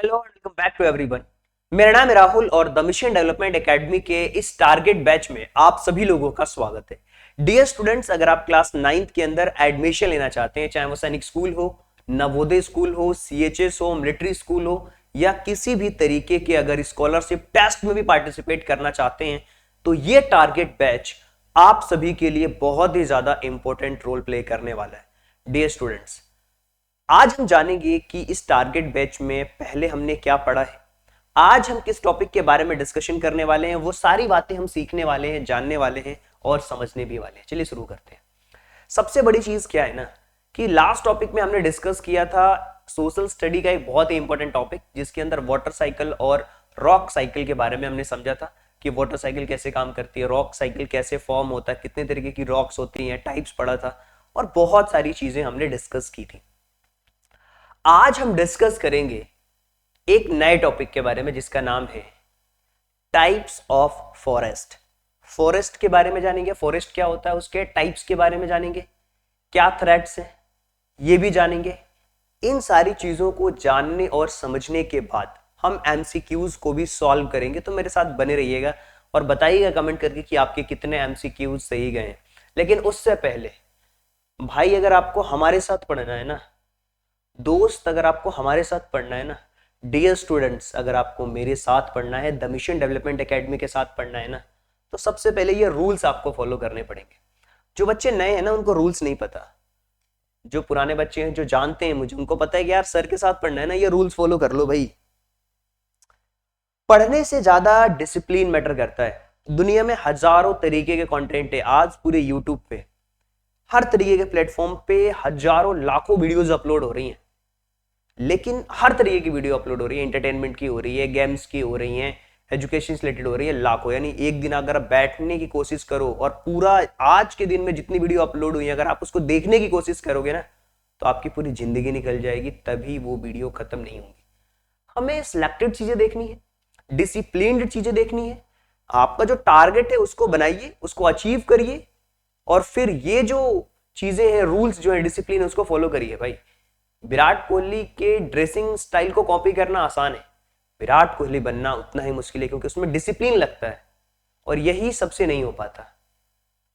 Hello and welcome back to everyone. मेरा नाम है राहुल और द मिशन डेवलपमेंट एकेडमी के इस टारगेट बैच में आप सभी लोगों का स्वागत है। डियर स्टूडेंट्स, अगर आप क्लास 9th के अंदर एडमिशन लेना चाहते हैं, चाहे वो सैनिक स्कूल हो, नवोदय स्कूल हो, सीएचएस हो, मिलिट्री स्कूल हो या किसी भी तरीके के अगर स्कॉलरशिप टेस्ट में भी पार्टिसिपेट करना चाहते हैं, तो ये टारगेट बैच आप सभी के लिए बहुत ही ज्यादा इंपॉर्टेंट रोल प्ले करने वाला है। डियर स्टूडेंट्स, आज हम जानेंगे कि इस टारगेट बैच में पहले हमने क्या पढ़ा है, आज हम किस टॉपिक के बारे में डिस्कशन करने वाले हैं, वो सारी बातें हम सीखने वाले हैं, जानने वाले हैं और समझने भी वाले हैं। चलिए शुरू करते हैं। सबसे बड़ी चीज क्या है ना कि लास्ट टॉपिक में हमने डिस्कस किया था सोशल स्टडी का एक बहुत ही इंपॉर्टेंट टॉपिक, जिसके अंदर वाटर साइकिल और रॉक साइकिल के बारे में हमने समझा था कि वाटर साइकिल कैसे काम करती है, रॉक साइकिल कैसे फॉर्म होता है, कितने तरीके की रॉक्स होती हैं, टाइप्स पढ़ा था और बहुत सारी चीजें हमने डिस्कस की थी। आज हम डिस्कस करेंगे एक नए टॉपिक के बारे में जिसका नाम है टाइप्स ऑफ फॉरेस्ट। फॉरेस्ट के बारे में जानेंगे, फॉरेस्ट क्या होता है, उसके टाइप्स के बारे में जानेंगे, क्या थ्रेट्स हैं ये भी जानेंगे। इन सारी चीजों को जानने और समझने के बाद हम एमसीक्यूज को भी सॉल्व करेंगे। तो मेरे साथ बने रहिएगा और बताइएगा कमेंट करके कि आपके कितने एमसीक्यूज सही गए हैं। लेकिन उससे पहले भाई, अगर आपको हमारे साथ पढ़ना है ना दोस्त, अगर आपको हमारे साथ पढ़ना है ना, डियर स्टूडेंट्स, अगर आपको मेरे साथ पढ़ना है, द मिशन डेवलपमेंट एकेडमी के साथ पढ़ना है ना, तो सबसे पहले ये रूल्स आपको फॉलो करने पड़ेंगे। जो बच्चे नए हैं ना उनको रूल्स नहीं पता, जो पुराने बच्चे हैं जो जानते हैं मुझे, उनको पता है कि यार सर के साथ पढ़ना है ना, ये रूल्स फॉलो कर लो भाई। पढ़ने से ज्यादा डिसिप्लिन मैटर करता है। दुनिया में हजारों तरीके के कंटेंट है, आज पूरे यूट्यूब पे हर तरीके के प्लेटफॉर्म पे हजारों लाखों वीडियोस अपलोड हो रही हैं, लेकिन हर तरीके की वीडियो अपलोड हो रही है, एंटरटेनमेंट की हो रही है, गेम्स की हो रही हैं, एजुकेशन से रिलेटेड हो रही है, लाखों। यानी एक दिन अगर बैठने की कोशिश करो और पूरा आज के दिन में जितनी वीडियो अपलोड हुई है अगर आप उसको देखने की कोशिश करोगे ना, तो आपकी पूरी जिंदगी निकल जाएगी, तभी वो वीडियो खत्म नहीं होगी। हमें सिलेक्टेड चीजें देखनी है, डिसिप्लिन्ड चीजें देखनी है। आपका जो टारगेट है उसको बनाइए, उसको अचीव करिए और फिर ये जो चीजें हैं, रूल्स जो है, डिसिप्लिन, उसको फॉलो करिए भाई। विराट कोहली के ड्रेसिंग स्टाइल को कॉपी करना आसान है, विराट कोहली बनना उतना ही मुश्किल है, क्योंकि उसमें डिसिप्लिन लगता है और यही सबसे नहीं हो पाता।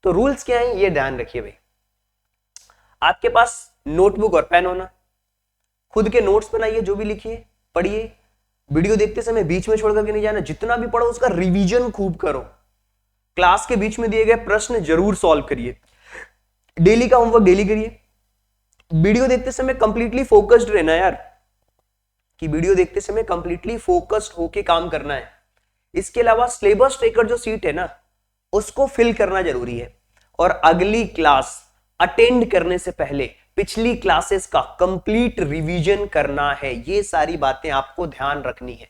तो रूल्स क्या है ये ध्यान रखिए भाई। आपके पास नोटबुक और पेन होना, खुद के नोट्स बनाइए, जो भी लिखिए पढ़िए, वीडियो देखते समय बीच में छोड़ करके नहीं जाना, जितना भी पढ़ो उसका रिवीजन खूब करो, क्लास के बीच में दिए गए प्रश्न जरूर सॉल्व करिए, डेली का होमवर्क डेली करिए। वीडियो देखते समय कंप्लीटली फोकस्ड रहना यार, कि वीडियो देखते समय कंप्लीटली फोकस्ड होके काम करना है। इसके अलावा सिलेबस ट्रैकर जो सीट है ना, उसको फिल करना जरूरी है। और अगली क्लास अटेंड करने से पहले पिछली क्लासेस का कंप्लीट रिवीजन करना है। ये सारी बातें आपको ध्यान रखनी है।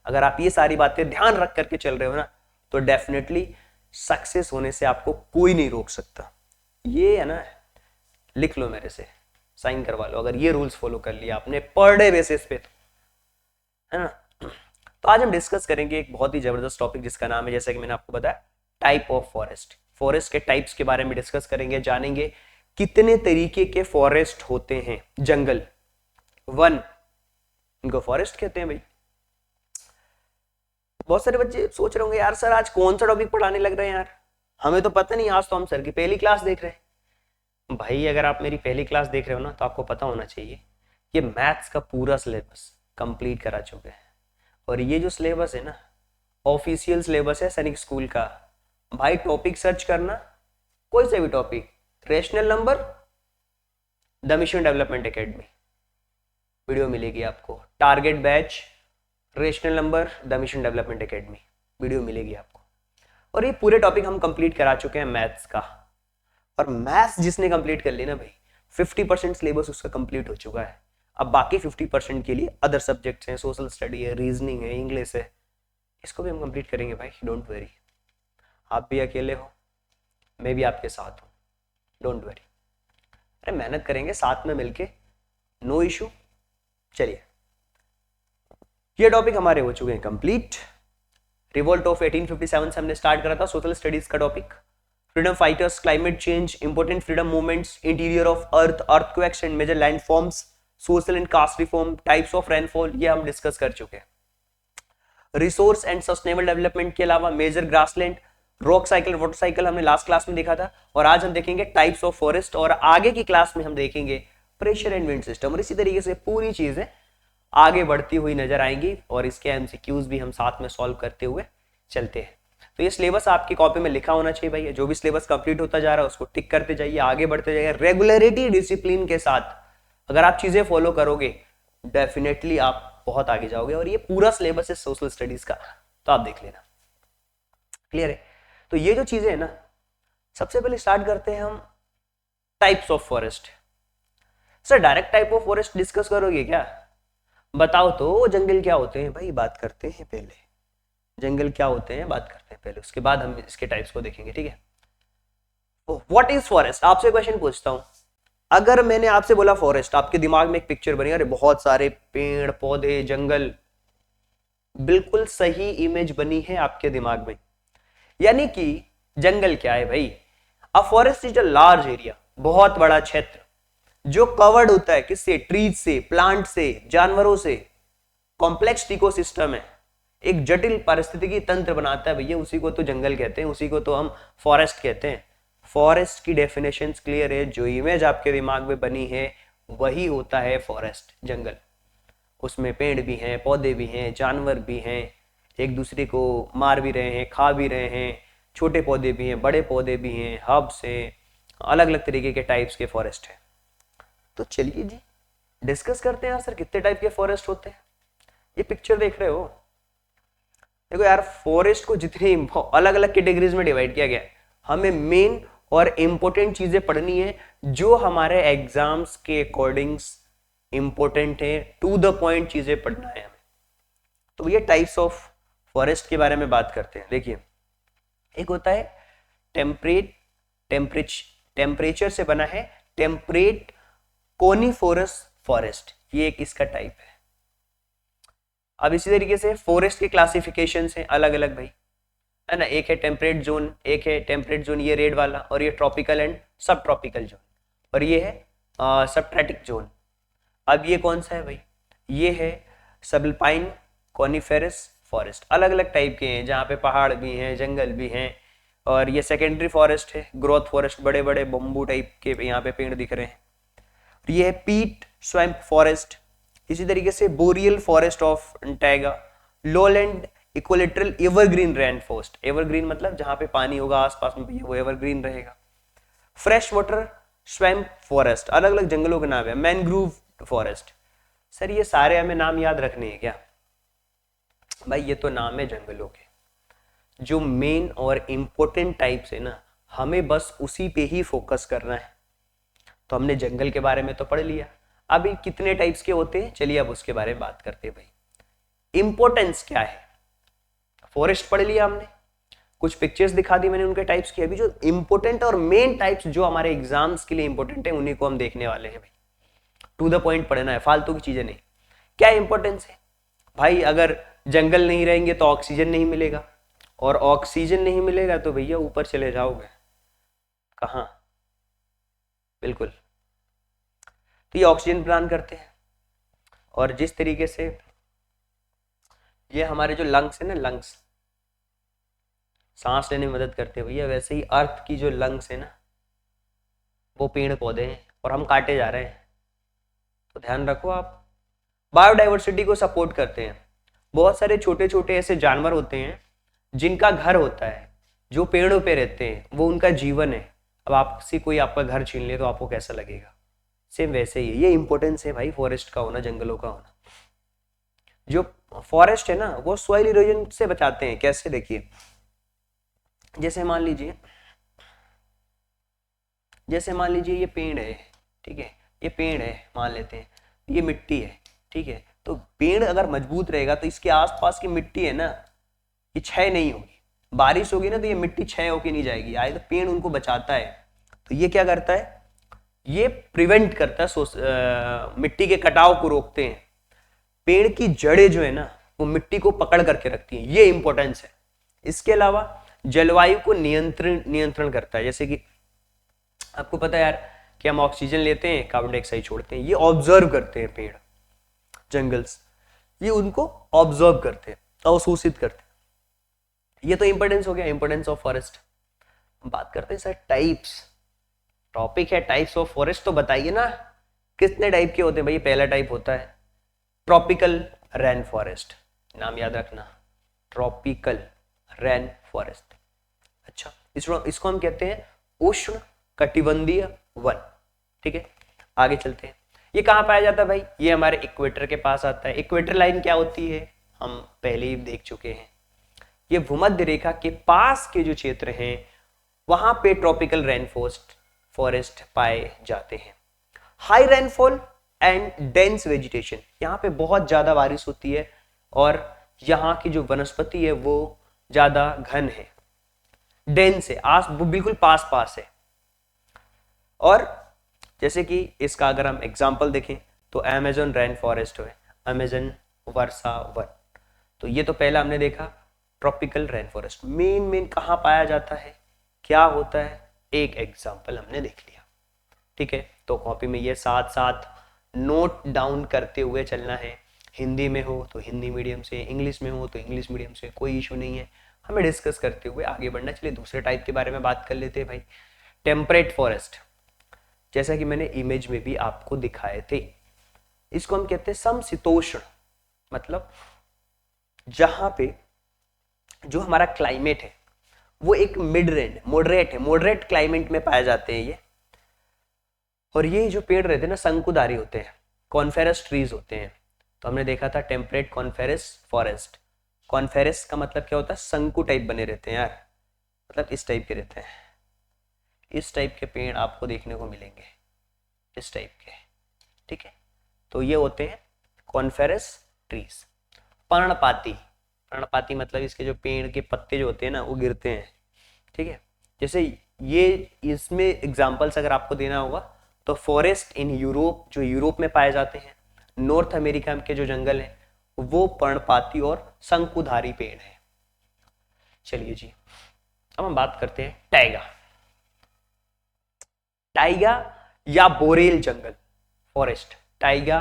अगर आप ये सारी बातें ध्यान रख करके चल रहे हो ना, तो डेफिनेटली सक्सेस होने से आपको कोई नहीं रोक सकता। ये है ना, लिख लो मेरे से, साइन करवा लो, अगर ये रूल्स फॉलो कर लिया आपने पर डे बेसिस पे, तो है ना। तो आज हम डिस्कस करेंगे एक बहुत ही जबरदस्त टॉपिक जिसका नाम है, जैसा कि मैंने आपको बताया, टाइप ऑफ फॉरेस्ट। फॉरेस्ट के टाइप्स के बारे में डिस्कस करेंगे, जानेंगे कितने तरीके के फॉरेस्ट होते हैं। जंगल, वन, इनको फॉरेस्ट कहते हैं भाई। बहुत सारे बच्चे सोच रहे होंगे यार सर आज कौन सा टॉपिक पढ़ाने लग रहे हैं यार, हमें तो पता नहीं, आज तो हम सर की पहली क्लास देख रहे हैं। भाई अगर आप मेरी पहली क्लास देख रहे हो ना, तो आपको पता होना चाहिए ये मैथ्स का पूरा सिलेबस कंप्लीट करा चुके हैं। और ये जो सिलेबस है ना, ऑफिशियल सिलेबस है सैनिक स्कूल का। भाई टॉपिक सर्च करना, कोई सा भी topic, rational number, the mission development academy, video मिलेगी आपको। Target batch, rational number, the mission development academy, video मिलेगी आपको। और ये पूरे टॉपिक हम कंप्लीट करा चुके हैं मैथ्स का। और मैथ्स जिसने कंप्लीट कर लिया ना भाई, 50% सिलेबस उसका कंप्लीट हो चुका है। अब बाकी 50% के लिए अदर सब्जेक्ट्स हैं, सोशल स्टडी है, रीजनिंग है, इंग्लिश है, इसको भी हम कंप्लीट करेंगे भाई, डोंट वरी। आप भी अकेले हो, मैं भी आपके साथ हूँ, डोंट वरी। अरे मेहनत करेंगे साथ में मिलके, नो इशू। चलिए, ये टॉपिक हमारे हो चुके हैं कंप्लीट। रिवोल्ट ऑफ 1857 से हमने स्टार्ट करा था सोशल स्टडीज का topic. Freedom fighters, climate change, important freedom movements, interior of earth, earthquakes and major landforms, social and caste reform, types of rainfall, ये हम डिस्कस कर चुके हैं। रिसोर्स एंड सस्टेनेबल डेवलपमेंट के अलावा major grassland, rock cycle, water cycle हमने last class में देखा था, और आज हम देखेंगे टाइप्स ऑफ फॉरेस्ट, और आगे की क्लास में हम देखेंगे प्रेशर एंड विंड सिस्टम, और इसी तरीके से पूरी चीजें आगे बढ़ती हुई नजर आएंगी, और इसके एमसीक्यूज भी हम साथ में सॉल्व करते हुए चलते हैं। तो ये सिलेबस आपकी कॉपी में लिखा होना चाहिए भाई, जो भी सिलेबस कंप्लीट होता जा रहा है उसको टिक करते जाइए, आगे बढ़ते जाइए रेगुलरिटी डिसिप्लिन के साथ। अगर आप चीजें फॉलो करोगे डेफिनेटली आप बहुत आगे जाओगे, और ये पूरा सिलेबस है सोशल स्टडीज का, तो आप देख लेना। क्लियर है? तो ये जो चीजें है ना, सबसे पहले स्टार्ट करते हैं हम types of forest. Sir direct type of forest discuss करोगे क्या? बताओ तो जंगल क्या होते हैं भाई, बात करते हैं पहले जंगल क्या होते हैं, बात करते हैं पहले, उसके बाद हम इसके टाइप्स को देखेंगे। ठीक है, व्हाट इज फॉरेस्ट? आपसे क्वेश्चन पूछता हूं, अगर मैंने आपसे बोला फॉरेस्ट, आपके दिमाग में एक पिक्चर बनी, अरे बहुत सारे पेड़ पौधे जंगल, बिल्कुल सही इमेज बनी है आपके दिमाग में। यानी कि जंगल क्या है भाई? A forest is a large area, बहुत बड़ा क्षेत्र जो कवर्ड होता है किससे? ट्रीज से, प्लांट से, जानवरों से, कॉम्प्लेक्स इकोसिस्टम है, एक जटिल पारिस्थितिकी तंत्र बनाता है भैया, उसी को तो जंगल कहते हैं, उसी को तो हम फॉरेस्ट कहते हैं। फॉरेस्ट की डेफिनेशन क्लियर है, जो इमेज आपके दिमाग में बनी है वही होता है फॉरेस्ट, जंगल। उसमें पेड़ भी हैं, पौधे भी हैं, जानवर भी हैं, एक दूसरे को मार भी रहे हैं, खा भी रहे हैं, छोटे पौधे भी हैं, बड़े पौधे भी हैं, हब्स हैं, अलग अलग तरीके के टाइप्स के फॉरेस्ट हैं। तो चलिए जी डिस्कस करते हैं यार, सर कितने टाइप के फॉरेस्ट होते हैं। ये पिक्चर देख रहे हो, देखो यार, फॉरेस्ट को जितनी अलग अलग कैटेगरीज में डिवाइड किया गया है, हमें मेन और इंपॉर्टेंट चीजें पढ़नी है जो हमारे एग्जाम्स के अकॉर्डिंग इंपॉर्टेंट है, टू द पॉइंट चीजें पढ़ना है हमें। तो ये टाइप्स ऑफ फॉरेस्ट के बारे में बात करते हैं। देखिए, एक होता है टेम्परेचर से बना है टेम्परेट कोनिफोरस फॉरेस्ट, ये एक इसका टाइप है। अब इसी तरीके से फॉरेस्ट के क्लासिफिकेशन हैं अलग अलग भाई, है ना। एक है टेम्परेट जोन, एक है टेम्परेट जोन ये रेड वाला, और ये ट्रॉपिकल एंड सब ट्रॉपिकल जोन, और ये है सबट्रॉपिक जोन। अब ये कौन सा है भाई? ये है सबल्पाइन कोनिफेरस फॉरेस्ट। अलग अलग टाइप के हैं, जहाँ पे पहाड़ भी हैं, जंगल भी हैं। और ये सेकेंडरी फॉरेस्ट है, ग्रोथ फॉरेस्ट, बड़े बड़े बम्बू टाइप के यहाँ पे पेड़ दिख रहे हैं। ये है पीट स्वैम्प फॉरेस्ट। इसी तरीके से boreal forest of taiga, lowland equilateral evergreen rain forest. Evergreen मतलब जहां पे पानी होगा आसपास में वो एवरग्रीन रहेगा। फ्रेश वाटर स्वैम्प फॉरेस्ट, अलग अलग जंगलों के नाम है। Mangrove forest. सर ये सारे हमें नाम याद रखने हैं क्या? भाई ये तो नाम है जंगलों के, जो मेन और इंपॉर्टेंट टाइप्स है ना, हमें बस उसी पे ही फोकस करना है। तो हमने जंगल के बारे में तो पढ़ लिया, अभी कितने टाइप्स के होते हैं चलिए अब उसके बारे में बात करते हैं भाई। इंपॉर्टेंस क्या है? फॉरेस्ट पढ़ लिया हमने, कुछ पिक्चर्स दिखा दी मैंने उनके टाइप्स की। अभी जो इंपॉर्टेंट और मेन टाइप्स जो हमारे एग्जाम्स के लिए इंपॉर्टेंट है उन्हीं को हम देखने वाले हैं भाई। टू द पॉइंट पढ़ना है, फालतू की चीजें नहीं। क्या इंपॉर्टेंस है भाई? अगर जंगल नहीं रहेंगे तो ऑक्सीजन नहीं मिलेगा, और ऑक्सीजन नहीं मिलेगा तो भैया ऊपर चले जाओगे कहाँ? बिल्कुल। तो ये ऑक्सीजन प्रदान करते हैं, और जिस तरीके से ये हमारे जो लंग्स है ना, लंग्स सांस लेने में मदद करते हैं भैया, वैसे ही अर्थ की जो लंग्स है ना वो पेड़ पौधे हैं, और हम काटे जा रहे हैं। तो ध्यान रखो आप। बायोडाइवर्सिटी को सपोर्ट करते हैं। बहुत सारे छोटे छोटे ऐसे जानवर होते हैं जिनका घर होता है, जो पेड़ों पे रहते हैं, वो उनका जीवन है। अब आपसे कोई आपका घर छीन ले तो आपको कैसा लगेगा? सेम वैसे ही ये इंपॉर्टेंस है भाई फॉरेस्ट का होना, जंगलों का होना। जो फॉरेस्ट है ना वो सॉइल इरोजन से बचाते हैं। कैसे? देखिए, जैसे मान लीजिए ये पेड़ है, ठीक है, ये पेड़ है मान लेते हैं, ये मिट्टी है, ठीक है। तो पेड़ अगर मजबूत रहेगा तो इसके आसपास की मिट्टी है ना ये क्षय नहीं होगी। बारिश होगी ना तो ये मिट्टी क्षय होके नहीं जाएगी, आए तो पेड़ उनको बचाता है। तो ये क्या करता है? ये प्रिवेंट करता है, मिट्टी के कटाव को रोकते हैं। पेड़ की जड़ें जो है ना वो मिट्टी को पकड़ करके रखती हैं, ये इंपॉर्टेंस है। इसके अलावा जलवायु को नियंत्रण करता है। जैसे कि आपको पता है यार, कि हम ऑक्सीजन लेते हैं, कार्बन डाइऑक्साइड छोड़ते हैं। ये ऑब्जर्व करते हैं पेड़, जंगल्स, ये उनको ऑब्जर्व करते हैं, अवशोषित करते हैं। ये तो इंपॉर्टेंस हो गया, इंपॉर्टेंस ऑफ फॉरेस्ट। बात करते हैं सर टाइप्स, टॉपिक है टाइप्स ऑफ फॉरेस्ट, तो बताइए ना कितने टाइप के होते हैं भाई। पहला टाइप होता है ट्रॉपिकल रेन फॉरेस्ट, नाम याद रखना, ट्रॉपिकल रेन फॉरेस्ट। अच्छा, इसको हम कहते हैं उष्ण कटिबंधीय वन। ठीक है, आगे चलते हैं। ये कहाँ पाया जाता है भाई? ये हमारे इक्वेटर के पास आता है। इक्वेटर लाइन क्या होती है हम पहले ही देख चुके हैं। ये भूमध्य रेखा के पास के जो क्षेत्र हैं वहां पे ट्रॉपिकल रेन फॉरेस्ट पाए जाते हैं। High rainfall and dense vegetation, यहाँ पे बहुत ज्यादा बारिश होती है और यहाँ की जो वनस्पति है वो ज्यादा घन है, डेंस है, वो बिल्कुल पास पास है। और जैसे कि इसका अगर हम एग्जांपल देखें तो अमेज़न रेन फॉरेस्ट है, अमेज़न वर्षा वन। तो ये तो पहला हमने देखा ट्रॉपिकल रेन फॉरेस्ट। मेन कहाँ पाया जाता है, क्या होता है, एक एग्जांपल हमने देख लिया। ठीक है, तो कॉपी में ये साथ साथ नोट डाउन करते हुए चलना है। हिंदी में हो तो हिंदी मीडियम से, इंग्लिश में हो तो इंग्लिश मीडियम से, कोई इशू नहीं है, हमें डिस्कस करते हुए आगे बढ़ना। चलिए दूसरे टाइप के बारे में बात कर लेते हैं भाई, टेम्परेट फॉरेस्ट। जैसा कि मैंने इमेज में भी आपको दिखाए थे, इसको हम कहते हैं समशीतोष्ण, मतलब जहां पे जो हमारा क्लाइमेट है वो एक मिड रेंज मॉडरेट है, मॉडरेट क्लाइमेट में पाए जाते हैं ये। और ये जो पेड़ रहते हैं ना शंकुधारी होते हैं, कॉन्फेरस ट्रीज होते हैं। तो हमने देखा था टेम्परेट कॉन्फेरस फॉरेस्ट। कॉन्फेरस का मतलब क्या होता है, शंकु टाइप बने रहते हैं यार, मतलब इस टाइप के रहते हैं। इस टाइप के पेड़ आपको देखने को मिलेंगे, इस टाइप के। ठीक है, तो ये होते हैं कॉन्फेरस ट्रीज। पर्णपाती, पर्णपाती मतलब इसके जो पेड़ के पत्ते जो होते हैं ना वो गिरते हैं। ठीक है, जैसे ये इसमें एग्जांपल्स अगर आपको देना होगा तो फॉरेस्ट इन यूरोप, जो यूरोप में पाए जाते हैं, नॉर्थ अमेरिका के जो जंगल हैं वो पर्णपाती और शंकुधारी पेड़ है। चलिए जी, अब हम बात करते हैं टाइगा। टाइगा या बोरेल जंगल फॉरेस्ट, टाइगा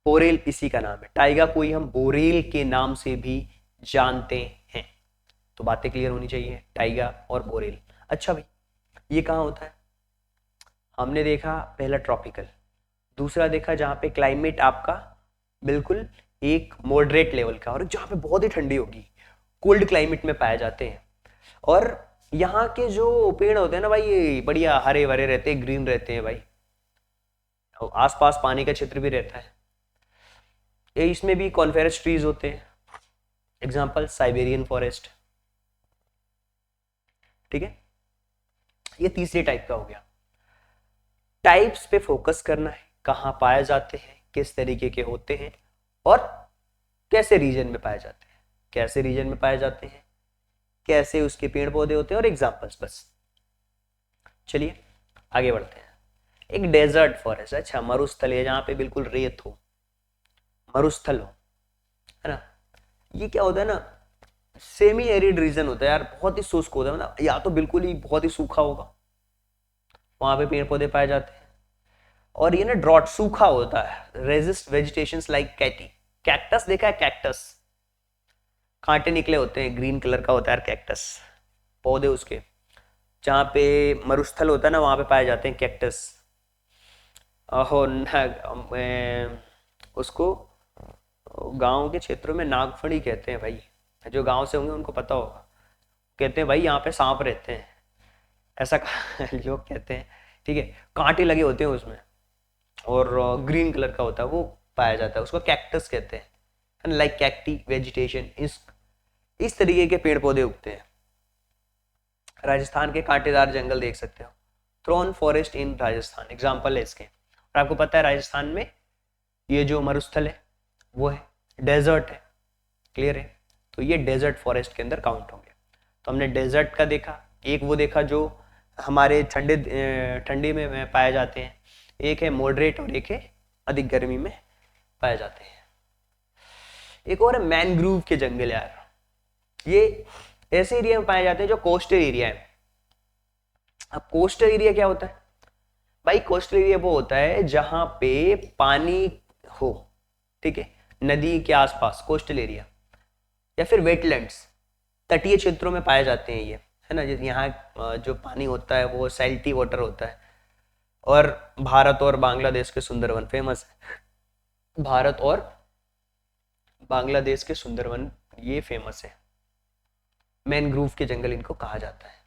बोरेल इसी का नाम है। टाइगा को ही हम बोरेल के नाम से भी जानते हैं। तो बातें क्लियर होनी चाहिए, टाइगा और बोरेल। अच्छा भाई, ये कहाँ होता है? हमने देखा पहला ट्रॉपिकल, दूसरा देखा जहां पे क्लाइमेट आपका बिल्कुल एक मॉडरेट लेवल का, और जहां पे बहुत ही ठंडी होगी, कोल्ड क्लाइमेट में पाए जाते हैं। और यहाँ के जो पेड़ होते हैं ना भाई, ये बढ़िया हरे भरे रहते हैं, ग्रीन रहते हैं भाई, आसपास पानी का क्षेत्र भी रहता है। इसमें भी कॉन्फेरस ट्रीज होते हैं, एग्जांपल साइबेरियन फॉरेस्ट। ठीक है, ये तीसरे टाइप का हो गया। टाइप्स पे फोकस करना है, कहाँ पाए जाते हैं, किस तरीके के होते हैं और कैसे रीजन में पाए जाते हैं, कैसे रीजन में पाए जाते हैं, कैसे उसके पेड़ पौधे होते हैं और एग्जांपल्स बस। चलिए आगे बढ़ते हैं। एक डेजर्ट फॉरेस्ट, अच्छा मरुस्थल है, जहाँ पे बिल्कुल रेत हो, मरुस्थल हो, है ना। ये क्या होता है ना, सेमी एरिड रीजन होता है यार, बहुत ही शुष्क होता है, मतलब या तो बिल्कुल ही बहुत ही सूखा होगा, वहां पे पेड़ पौधे पाए जाते हैं। और ये ना ड्रॉट, सूखा होता है, रेजिस्ट वेजिटेशंस लाइक कैक्टस, देखा है कैक्टस, कांटे निकले होते हैं, ग्रीन कलर का होता है कैक्टस, पौधे उसके। जहाँ पे मरुस्थल होता है ना वहां पे पाए जाते हैं कैक्टस। उसको गांव के क्षेत्रों में नागफड़ी कहते हैं भाई, जो गांव से होंगे उनको पता होगा। कहते हैं भाई यहाँ पे सांप रहते हैं, ऐसा लोग कहते हैं। ठीक है, कांटे लगे होते हैं उसमें और ग्रीन कलर का होता है, वो पाया जाता है, उसको कैक्टस कहते हैं, लाइक कैक्टी वेजिटेशन। इस तरीके के पेड़ पौधे उगते हैं। राजस्थान के कांटेदार जंगल देख सकते हो, thorn forest in Rajasthan example है इसके। और आपको पता है राजस्थान में ये जो मरुस्थल है वो है डेजर्ट है, क्लियर है। तो ये डेजर्ट फॉरेस्ट के अंदर काउंट होंगे। तो हमने डेजर्ट का देखा, एक वो देखा जो हमारे ठंडी में पाए जाते हैं, एक है मॉडरेट और एक है अधिक गर्मी में पाए जाते हैं। एक और है मैनग्रूव के जंगल यार, ये ऐसे एरिया में पाए जाते हैं जो कोस्टल एरिया है। अब कोस्टल एरिया क्या होता है भाई कोस्टल एरिया वो होता है जहां पे पानी हो, ठीक है, नदी के आसपास कोस्टल एरिया, या फिर वेटलैंड्स, तटीय क्षेत्रों में पाए जाते हैं ये, है ना। यहाँ जो पानी होता है वो सैल्टी वाटर होता है। और भारत और बांग्लादेश के सुंदरवन फेमस है, भारत और बांग्लादेश के सुंदरवन ये फेमस है, मैनग्रूव के जंगल इनको कहा जाता है।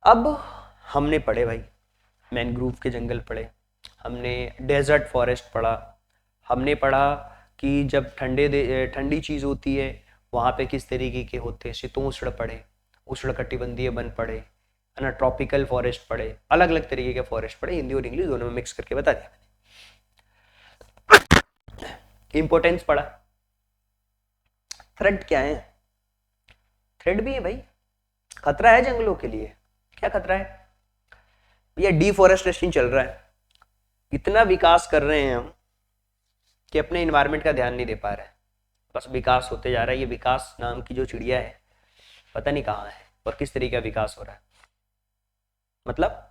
अब हमने पढ़े भाई मैनग्रूव के जंगल पढ़े, हमने डेजर्ट फॉरेस्ट पढ़ा, हमने पढ़ा कि जब ठंडी चीज होती है वहां पे किस तरीके के होते हैं, शीतोष्ण पढ़े, उष्णकटिबंधीय वन पढ़े, है ना, ट्रॉपिकल फॉरेस्ट पढ़े, अलग अलग तरीके के फॉरेस्ट पढ़े, हिंदी और इंग्लिश दोनों में मिक्स करके बता दिया। इंपोर्टेंस पढ़ा, थ्रेट क्या है, थ्रेट भी है भाई, खतरा है जंगलों के लिए। क्या खतरा है भैया? डिफॉरेस्टेशन चल रहा है, इतना विकास कर रहे हैं हम कि अपने इन्वायरमेंट का ध्यान नहीं दे पा रहे हैं, बस विकास होते जा रहा है। ये विकास नाम की जो चिड़िया है पता नहीं कहाँ है और किस तरीके का विकास हो रहा है। मतलब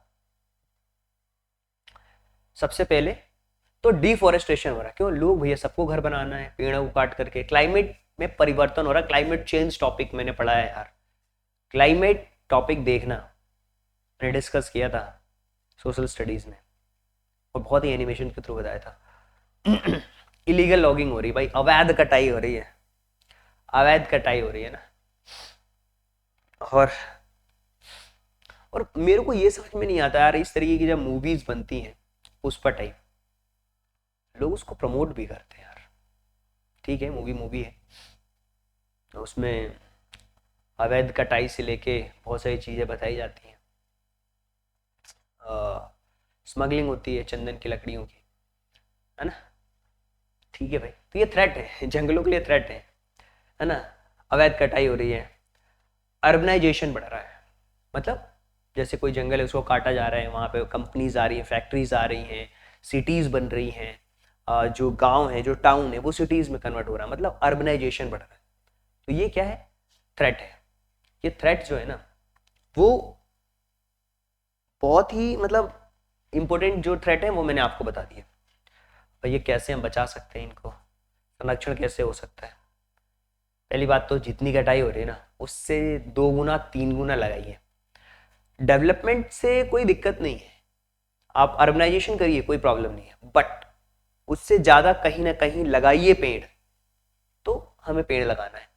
सबसे पहले तो डिफॉरेस्टेशन हो रहा है, क्यों? लोग भैया सबको घर बनाना है, पेड़ों को काट करके क्लाइमेट में परिवर्तन हो रहा है। क्लाइमेट चेंज टॉपिक मैंने पढ़ा है यार, क्लाइमेट टॉपिक देखना, मैंने डिस्कस किया था सोशल स्टडीज में और बहुत ही एनिमेशन के थ्रू बताया था। इलीगल लॉगिंग हो रही है भाई, अवैध कटाई हो रही है, अवैध कटाई हो रही है ना। और मेरे को ये समझ में नहीं आता यार, इस तरीके की जब मूवीज बनती हैं पुष्पा टाइप, लोग उसको प्रमोट भी करते हैं यार। ठीक है, मूवी है, तो उसमें अवैध कटाई से लेके बहुत सारी चीज़ें बताई जाती हैं, स्मगलिंग होती है चंदन की लकड़ियों की, है ना। ठीक है भाई, तो ये थ्रेट है, जंगलों के लिए थ्रेट है ना। अवैध कटाई हो रही है, अर्बनाइजेशन बढ़ रहा है, मतलब जैसे कोई जंगल है उसको काटा जा रहा है, वहाँ पे कंपनीज आ रही हैं, फैक्ट्रीज आ रही हैं, सिटीज़ बन रही हैं, जो गांव है, जो टाउन है वो सिटीज़ में कन्वर्ट हो रहा है, मतलब अर्बनाइजेशन बढ़ रहा है। तो ये क्या है? थ्रेट है। ये थ्रेट जो है ना वो बहुत ही मतलब इंपॉर्टेंट जो थ्रेट है वो मैंने आपको बता दिया। और ये कैसे हम बचा सकते हैं, इनको संरक्षण कैसे हो सकता है? पहली बात तो जितनी कटाई हो रही है ना उससे 2 गुना 3 गुना लगाइए। डेवलपमेंट से कोई दिक्कत नहीं है, आप अर्बनाइजेशन करिए, कोई प्रॉब्लम नहीं है, बट उससे ज़्यादा कहीं ना कहीं लगाइए पेड़। तो हमें पेड़ लगाना है,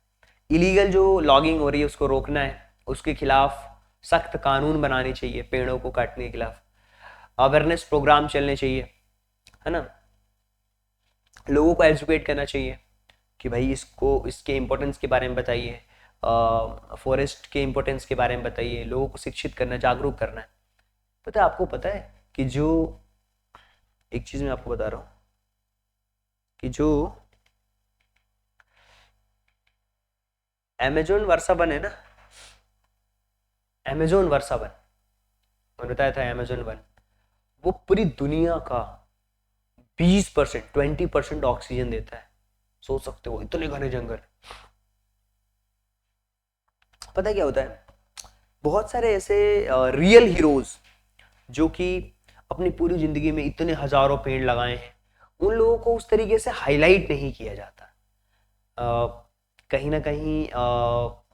इलीगल जो लॉगिंग हो रही है उसको रोकना है, उसके खिलाफ सख्त कानून बनाने चाहिए, पेड़ों को काटने के खिलाफ अवेयरनेस प्रोग्राम चलने चाहिए, है ना। लोगों को एजुकेट करना चाहिए कि भाई इसको, इसके इम्पोर्टेंस के बारे में बताइए, फॉरेस्ट के इम्पोर्टेंस के बारे में बताइए, लोगों को शिक्षित करना, जागरूक करना है। पता है, आपको पता है कि जो एक चीज मैं आपको बता रहा हूँ कि जो अमेजोन वर्षा वन है ना, अमेजोन वर्षा वन, मैंने बताया था अमेजोन वन, वो पूरी दुनिया का 20% 20% ऑक्सीजन देता है। सोच सकते हो, इतने घने जंगल। पता है क्या होता है, बहुत सारे ऐसे रियल हीरोज जो कि अपनी पूरी जिंदगी में इतने हजारों पेड़ लगाए हैं, उन लोगों को उस तरीके से हाईलाइट नहीं किया जाता। कहीं ना कहीं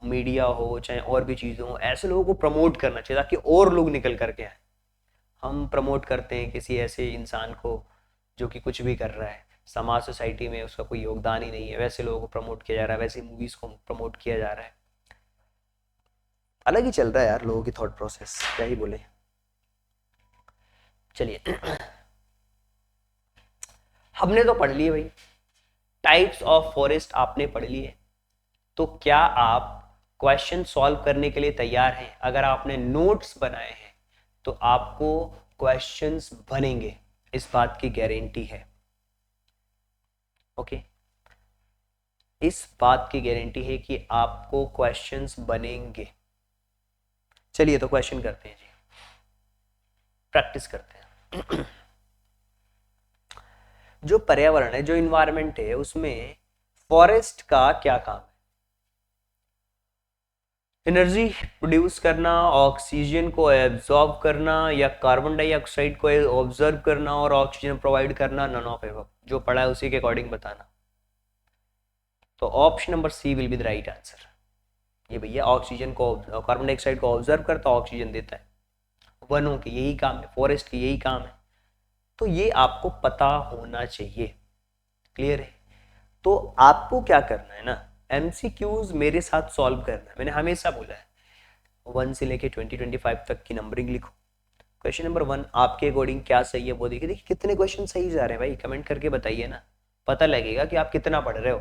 मीडिया हो चाहे और भी चीज़ें हो, ऐसे लोगों को प्रमोट करना चाहिए ताकि और लोग निकल करके आए। हम प्रमोट करते हैं किसी ऐसे इंसान को जो कि कुछ भी कर रहा है, समाज सोसाइटी में उसका कोई योगदान ही नहीं है, वैसे लोगों को प्रमोट किया जा रहा है, वैसे मूवीज को प्रमोट किया जा रहा है। अलग ही चल रहा है यार लोगों की थॉट प्रोसेस, क्या ही बोले। चलिए, हमने तो पढ़ लिए भाई, टाइप्स ऑफ फॉरेस्ट आपने पढ़ लिए, तो क्या आप क्वेश्चन सॉल्व करने के लिए तैयार हैं? अगर आपने नोट्स बनाए हैं तो आपको क्वेश्चंस बनेंगे, इस बात की गारंटी है। ओके, इस बात की गारंटी है कि आपको क्वेश्चंस बनेंगे। चलिए तो क्वेश्चन करते हैं जी, प्रैक्टिस करते हैं। जो पर्यावरण है, जो इन्वायरमेंट है, उसमें फॉरेस्ट का क्या काम है? एनर्जी प्रोड्यूस करना, ऑक्सीजन को एब्जॉर्ब करना, या कार्बन डाइऑक्साइड को ऑब्जर्व करना और ऑक्सीजन प्रोवाइड करना, नन ऑफ एबव। जो पढ़ा है उसी के अकॉर्डिंग बताना। तो option number C will be the right answer. ये भैया ऑक्सीजन को, कार्बन डाइऑक्साइड को ऑब्जर्व करता, ऑक्सीजन देता है। वनों के यही काम है, फॉरेस्ट की यही काम है। तो ये आपको पता होना चाहिए। क्लियर है? तो आपको क्या करना है ना, एमसीक्यूज मेरे साथ सॉल्व करना है। मैंने हमेशा बोला है 1 से लेके 20-25 तक की नंबरिंग लिखो। क्वेश्चन नंबर 1 आपके अकॉर्डिंग क्या सही है वो देखिए। देखिए कितने क्वेश्चन सही जा रहे हैं भाई, कमेंट करके बताइए ना, पता लगेगा कि आप कितना पढ़ रहे हो,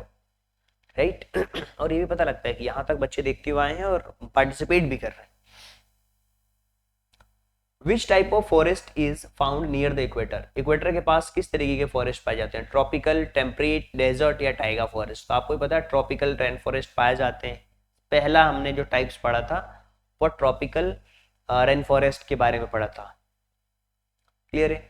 राइट। और ये भी पता लगता है कि यहाँ तक बच्चे देखते हुए आए हैं और पार्टिसिपेट भी कर रहे हैं। Which type of forest is found near the equator? Equator के पास किस तरीके के फॉरेस्ट पाए जाते हैं? ट्रॉपिकल, टेम्परेट, डेजर्ट या टाइगा फॉरेस्ट? तो आपको पता है ट्रॉपिकल रेन फॉरेस्ट पाए जाते हैं। पहला हमने जो टाइप्स पढ़ा था वो ट्रॉपिकल रेन फॉरेस्ट के बारे में पढ़ा था। क्लियर है?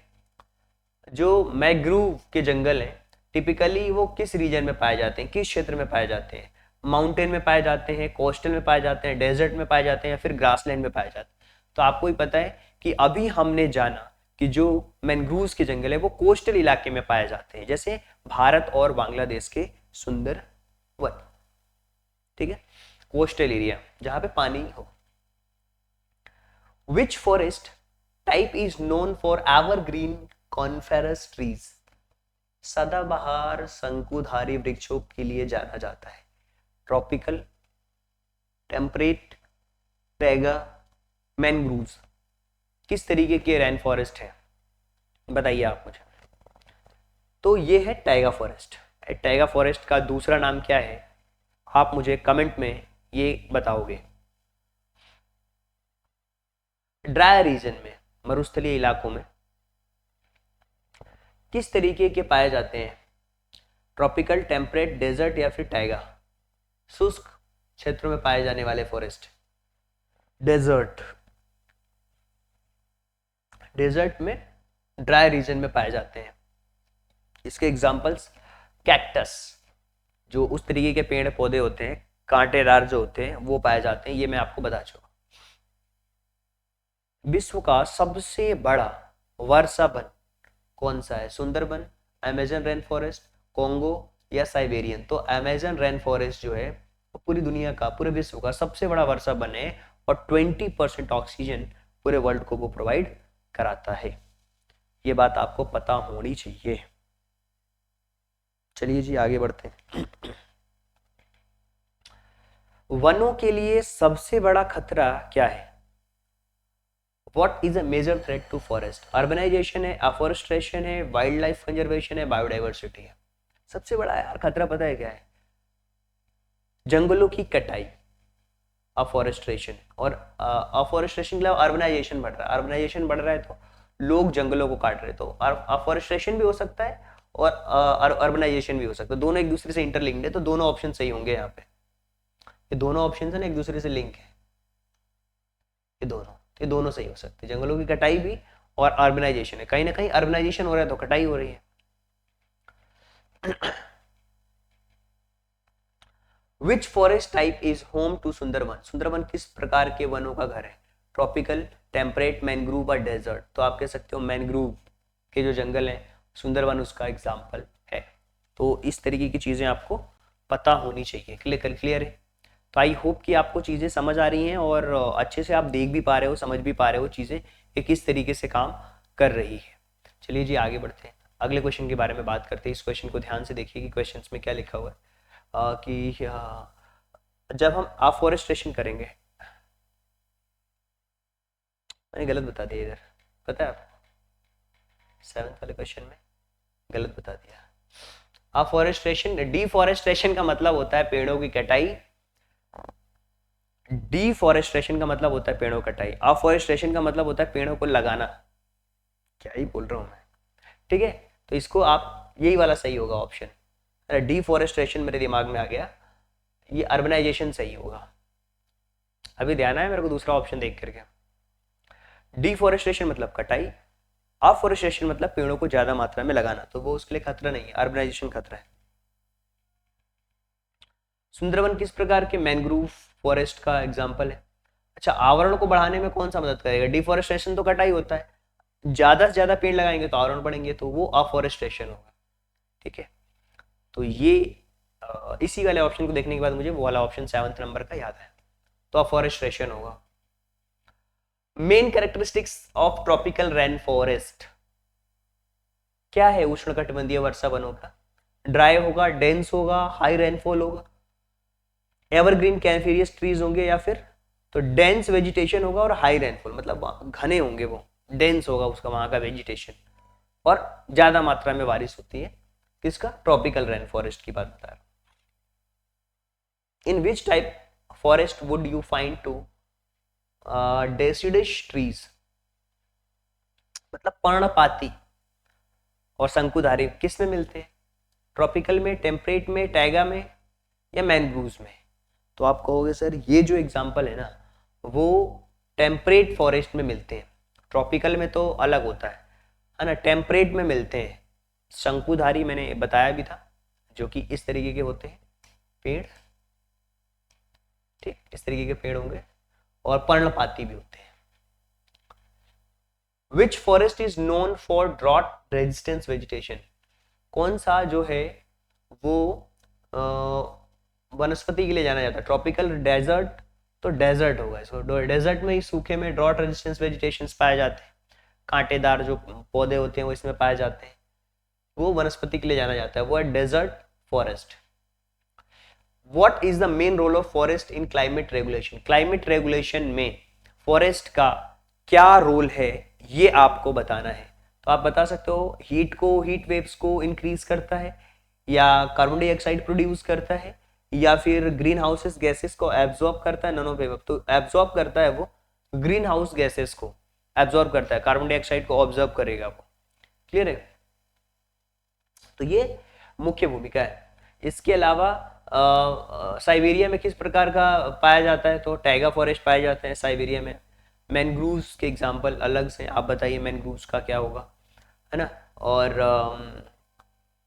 जो मैग्रूव के जंगल हैं टिपिकली वो किस रीजन में पाए जाते हैं, किस क्षेत्र में पाए जाते हैं? माउंटेन में पाए जाते हैं, कोस्टल में पाए जाते हैं, डेजर्ट में पाए जाते हैं या फिर ग्रासलैंड में पाए जाते हैं? तो आपको ही पता है कि अभी हमने जाना कि जो मैंग्रूव्स के जंगल है वो कोस्टल इलाके में पाए जाते हैं, जैसे भारत और बांग्लादेश के सुंदर वन। ठीक है, कोस्टल एरिया जहां पे पानी हो। विच forest type is known for evergreen coniferous trees? सदाबहार शंकुधारी वृक्षों के लिए जाना जाता है। ट्रॉपिकल, टेम्परेट, टैगा, मैनग्रूव्स, किस तरीके के रेन फॉरेस्ट है बताइए आप मुझे। तो ये है टाइगा फॉरेस्ट। टाइगा फॉरेस्ट का दूसरा नाम क्या है आप मुझे कमेंट में ये बताओगे। ड्राई रीजन में, मरुस्थलीय इलाकों में किस तरीके के पाए जाते हैं? ट्रॉपिकल, टेम्परेट, डेजर्ट या फिर टाइगा? शुष्क क्षेत्रों में पाए जाने वाले फॉरेस्ट। डेजर्ट, डेजर्ट में, ड्राई रीजन में पाए जाते हैं। इसके एग्जांपल्स कैक्टस, जो उस तरीके के पेड़ पौधे होते हैं कांटेदार जो होते हैं वो पाए जाते हैं, ये मैं आपको बता चुका। विश्व का सबसे बड़ा वर्षा वन कौन सा है? Sundarban, Amazon rain forest, Congo या साइबेरियन? तो अमेजन रेन फॉरेस्ट जो है वो पूरी दुनिया का, पूरे विश्व का सबसे बड़ा वर्षा वन है और 20% ऑक्सीजन पूरे वर्ल्ड को वो प्रोवाइड कराता है। ये बात आपको पता होनी चाहिए। चलिए जी आगे बढ़ते हैं। वनों के लिए सबसे बड़ा खतरा क्या है? What is a major threat to forest? Urbanization है, अफॉरेस्टेशन है, वाइल्ड लाइफ कंजर्वेशन है, बायोडाइवर्सिटी है? सबसे बड़ा यार खतरा पता है क्या है? जंगलों की कटाई, अफॉरेस्टेशन। और अफॉरेस्टेशन के अलावा अर्बनाइजेशन बढ़ रहा है। अर्बनाइजेशन बढ़ रहा है तो लोग जंगलों को काट रहे हैं, तो अफॉरेस्टेशन भी हो सकता है और अर्बनाइजेशन भी हो सकता है। दोनों एक दूसरे से इंटरलिंक्ड है, तो दोनों ऑप्शन सही होंगे यहाँ पे। ये दोनों ऑप्शन है ना एक दूसरे से लिंक है, ये दोनों सही हो सकते हैं। जंगलों की कटाई भी और अर्बनाइजेशन है, कहीं ना कहीं अर्बनाइजेशन हो रहा है तो कटाई हो रही है। Which forest type is home to Sundarban? Sundarban किस प्रकार के वनों का घर है? ट्रॉपिकल, टेम्परेट, मैनग्रूव और डेजर्ट? तो आप कह सकते हो मैनग्रूव के जो जंगल हैं सुंदरवन उसका एग्जाम्पल है। तो इस तरीके की चीजें आपको पता होनी चाहिए। क्लियर है? तो आई होप कि आपको चीजें समझ आ रही हैं और अच्छे से आप देख भी पा रहे हो, समझ भी पा रहे हो चीजें कि किस तरीके से काम कर रही है। चलिए जी आगे बढ़ते हैं, अगले क्वेश्चन के बारे में बात करते हैं। इस क्वेश्चन को ध्यान से देखिए कि क्वेश्चन में क्या लिखा हुआ है। कि जब हम अफॉरेस्टेशन करेंगे, मैंने गलत बता दिया इधर, पता है आपको 7th वाले क्वेश्चन में गलत बता दिया। अफॉरेस्टेशन, डिफॉरेस्टेशन का मतलब होता है पेड़ों की कटाई। डिफॉरेस्टेशन का मतलब होता है पेड़ों की कटाई, अफॉरेस्टेशन का मतलब होता है पेड़ों को लगाना। क्या ही बोल रहा हूं मैं, ठीक है? तो इसको आप, यही वाला सही होगा ऑप्शन। डिफॉरेस्टेशन मेरे दिमाग में आ गया, ये अर्बनाइजेशन सही होगा। अभी ध्यान आया मेरे को दूसरा ऑप्शन देख करके। डिफॉरेस्टेशन मतलब कटाई, अफॉरेस्टेशन मतलब पेड़ों को ज्यादा मात्रा में लगाना, तो वो उसके लिए खतरा नहीं है, अर्बनाइजेशन खतरा है। सुंदरवन किस प्रकार के मैनग्रूव फॉरेस्ट का एग्जाम्पल है। अच्छा, आवरण को बढ़ाने में कौन सा मदद करेगा? डिफॉरेस्टेशन तो कटाई होता है, ज्यादा से ज्यादा पेड़ लगाएंगे तो आवरण बढ़ेंगे, तो वो अफॉरेस्टेशन होगा। ठीक है, तो ये इसी वाले ऑप्शन को देखने के बाद मुझे वो वाला ऑप्शन 7 नंबर का याद है, तो अफॉरेस्टेशन होगा। Main characteristics of tropical rain forest क्या है उष्णकटिबंधीय वर्षा वनों का? ड्राई होगा, डेंस होगा, हाई रेनफॉल होगा, एवरग्रीन कैनिफेरियस ट्रीज होंगे, या फिर तो डेंस वेजिटेशन होगा और हाई रेनफॉल, मतलब घने होंगे, वो डेंस होगा उसका वहां का वेजिटेशन, और ज्यादा मात्रा में बारिश होती है। किसका? ट्रॉपिकल रेन फॉरेस्ट की बात बता रहा हूं। In which type forest would you find two deciduous trees, मतलब पर्णपाती और शंकुधारी किस में मिलते हैं? ट्रॉपिकल में, टेम्परेट में, टैगा में, या मैनग्रूव्स में? तो आप कहोगे सर ये जो एग्जांपल है ना वो टेम्परेट फॉरेस्ट में मिलते हैं, ट्रॉपिकल में तो अलग होता है ना, टेम्परेट में मिलते हैं। शंकुधारी मैंने बताया भी था, जो कि इस तरीके के होते हैं पेड़, ठीक, इस तरीके के पेड़ होंगे, और पर्णपाती भी होते हैं। Which forest is known for drought resistance vegetation, कौन सा जो है वो वनस्पति के लिए जाना जाता है? ट्रॉपिकल, डेजर्ट, तो डेजर्ट होगा इसको, डेजर्ट में ही सूखे में ड्रॉट रेजिस्टेंस वेजिटेशन पाए जाते हैं, कांटेदार जो पौधे होते हैं वो इसमें पाए जाते हैं, वो वनस्पति के लिए जाना जाता है, वो है desert forest. What is the main role of forest in climate regulation, climate regulation में फॉरेस्ट का क्या रोल है ये आपको बताना है। तो आप बता सकते हो हीट को, हीट वेव्स को इंक्रीज करता है, या कार्बन डाइऑक्साइड प्रोड्यूस करता है, या फिर ग्रीन हाउसेस गैसेस को एब्जॉर्ब करता है, नन ऑफ एबव। तो एब्जॉर्ब करता है, वो ग्रीन हाउस गैसेस को एब्जॉर्ब करता है, कार्बन डाइऑक्साइड को ऑब्जर्व करेगा वो। क्लियर है? तो ये मुख्य भूमिका है। इसके अलावा साइबेरिया में किस प्रकार का पाया जाता है? तो टैगा फॉरेस्ट पाए जाते हैं साइबेरिया में। मैनग्रूव्स के एग्जांपल अलग से आप बताइए, मैनग्रूव्स का क्या होगा, है ना। और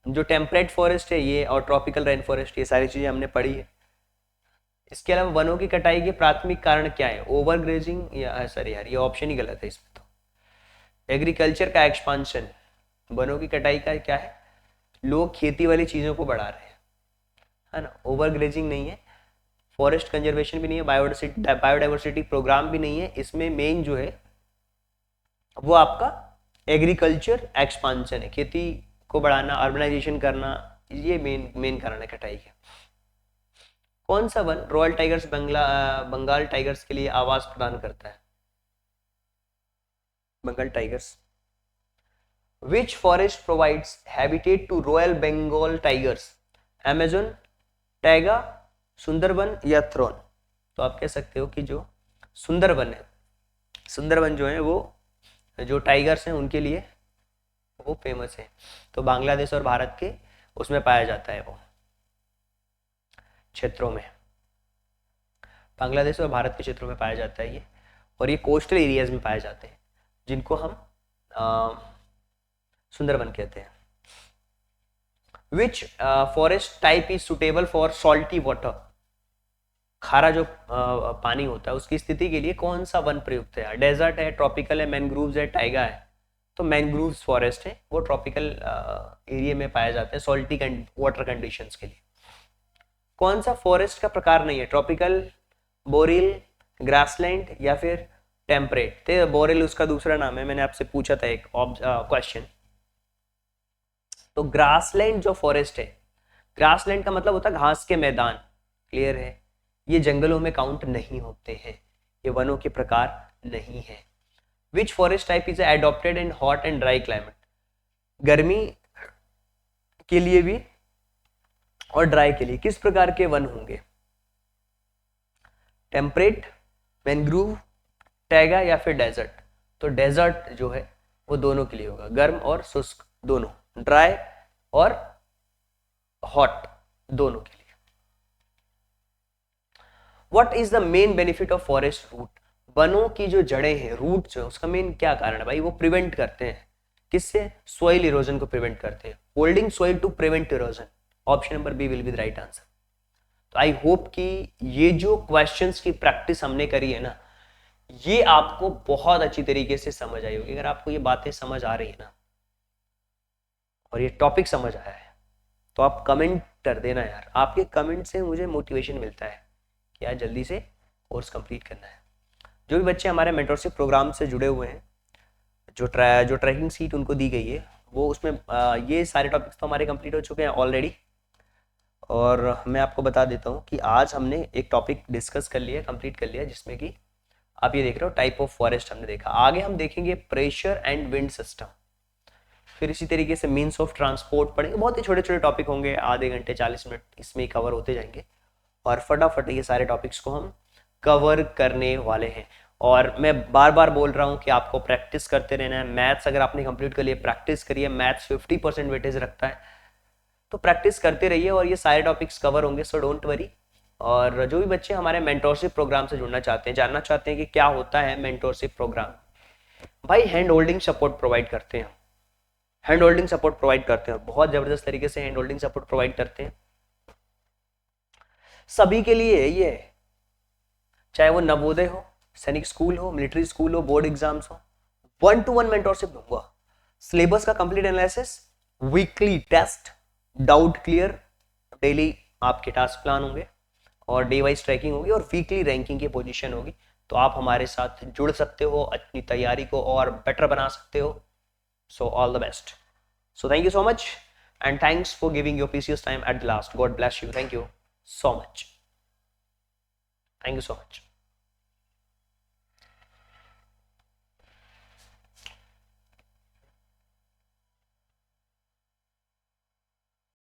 जो टेम्परेट फॉरेस्ट है ये, और ट्रॉपिकल रेन फॉरेस्ट, ये सारी चीजें हमने पढ़ी है। इसके अलावा वनों की कटाई के प्राथमिक कारण क्या है? ओवर ग्रेजिंग, या सॉरी यार ये ऑप्शन ही गलत है इसमें। तो एग्रीकल्चर का एक्सपांशन, वनों की कटाई का क्या है? लोग खेती वाली चीजों को बढ़ा रहे हैं, है ना। ओवर ग्रेजिंग नहीं है, फॉरेस्ट कंजर्वेशन भी नहीं है, बायोडाइवर्सिटी प्रोग्राम भी नहीं है। इसमें मेन जो है वो आपका एग्रीकल्चर एक्सपांशन है, खेती को बढ़ाना, अर्बनाइजेशन करना, ये मेन कारण है कटाई के। कौन सा वन रॉयल टाइगर्स बंगाल टाइगर्स के लिए आवास प्रदान करता है? Bengal tigers. Which forest provides habitat to royal Bengal tigers? Amazon, taiga, Sundarban, या थ्रोन? तो आप कह सकते हो कि जो सुंदरबन है, सुंदरबन जो है वो जो टाइगर्स हैं उनके लिए वो फेमस है। तो बांग्लादेश और भारत के उसमें पाया जाता है, वो क्षेत्रों में, बांग्लादेश और भारत के क्षेत्रों में पाया जाता है ये, और ये कोस्टल एरियाज में पाए जाते हैं, जिनको हम सुंदरबन कहते हैं। Which forest type is suitable for salty water? खारा जो पानी होता है उसकी स्थिति के लिए कौन सा वन प्रयुक्त है? डेजर्ट है, ट्रॉपिकल है, मैनग्रूव्स है, टाइगा है? तो मैनग्रूव्स फॉरेस्ट है, वो ट्रॉपिकल एरिया में पाए जाते हैं सॉल्टी वाटर कंडीशंस के लिए। कौन सा फॉरेस्ट का प्रकार नहीं है? ट्रॉपिकल, बोरिल, ग्रासलैंड, या फिर टेम्परेट? तो बोरिल उसका दूसरा नाम है, मैंने आपसे पूछा था एक क्वेश्चन। तो ग्रासलैंड जो फॉरेस्ट है, ग्रासलैंड का मतलब होता है घास के मैदान। क्लियर है? ये जंगलों में काउंट नहीं होते हैं, ये वनों के प्रकार नहीं है। Which forest type is adopted in hot and dry climate? गर्मी के लिए भी और ड्राई के लिए किस प्रकार के वन होंगे? टेम्परेट, मैनग्रूव, टैगा, या फिर डेजर्ट? तो डेजर्ट जो है वो दोनों के लिए होगा, गर्म और शुष्क दोनों, ड्राई और हॉट दोनों के लिए। What is the main benefit of forest root? वनों की जो जड़ें हैं, रूट जो है, उसका मेन क्या कारण है भाई? वो प्रिवेंट करते हैं, किससे? सॉइल इरोजन को प्रिवेंट करते हैं, holding soil to prevent erosion. Option number B will be the right answer. तो आई होप कि ये जो क्वेश्चंस की प्रैक्टिस हमने करी है ना, ये आपको बहुत अच्छी तरीके से समझ आई होगी। अगर आपको ये बातें समझ आ रही है ना और ये टॉपिक समझ आया है तो आप कमेंट कर देना यार। आपके कमेंट से मुझे मोटिवेशन मिलता है कि यार जल्दी से कोर्स कंप्लीट करना है। जो भी बच्चे हमारे मेंटरशिप प्रोग्राम से जुड़े हुए हैं, जो ट्रैकिंग सीट उनको दी गई है, वो उसमें ये सारे टॉपिक्स तो हमारे कंप्लीट हो चुके हैं ऑलरेडी। और मैं आपको बता देता हूँ कि आज हमने एक टॉपिक डिस्कस कर लिया, कंप्लीट कर लिया, जिसमें कि आप ये देख रहे हो टाइप ऑफ फॉरेस्ट हमने देखा। आगे हम देखेंगे प्रेशर एंड विंड सिस्टम, फिर इसी तरीके से मीन्स ऑफ ट्रांसपोर्ट पढ़ेंगे। बहुत ही छोटे छोटे टॉपिक होंगे, आधे घंटे 40 मिनट इसमें ही कवर होते जाएंगे और फटाफट ये सारे टॉपिक्स को हम कवर करने वाले हैं। और मैं बार बार बोल रहा हूँ कि आपको प्रैक्टिस करते रहना है। मैथ्स अगर आपने कंप्लीट कर लिया, प्रैक्टिस करिए। मैथ्स 50% वेटेज रखता है, तो प्रैक्टिस करते रहिए और ये सारे टॉपिक्स कवर होंगे, सो डोंट वरी। और जो भी बच्चे हमारे मेंटोरशिप प्रोग्राम से जुड़ना चाहते हैं, जानना चाहते हैं कि क्या होता है मेंटोरशिप प्रोग्राम, भाई हैंड होल्डिंग सपोर्ट प्रोवाइड करते हैं। हैंड होल्डिंग सपोर्ट प्रोवाइड करते हैं, बहुत जबरदस्त तरीके से हैंड होल्डिंग सपोर्ट प्रोवाइड करते हैं सभी के लिए। ये चाहे वो नवोदय हो, सैनिक स्कूल हो, मिलिट्री स्कूल हो, बोर्ड एग्जाम्स हो, 1-to-1 मेंटोरशिप दूंगा। सिलेबस का complete analysis, weekly test, doubt clear, daily आपके टास्क प्लान होंगे और डे वाइज ट्रैकिंग होगी और वीकली रैंकिंग की पोजीशन होगी। तो आप हमारे साथ जुड़ सकते हो, अपनी तैयारी को और बेटर बना सकते हो। So all the best. So thank you so much and thanks for giving your precious time at the last. God bless you. Thank you so much. Thank you so much.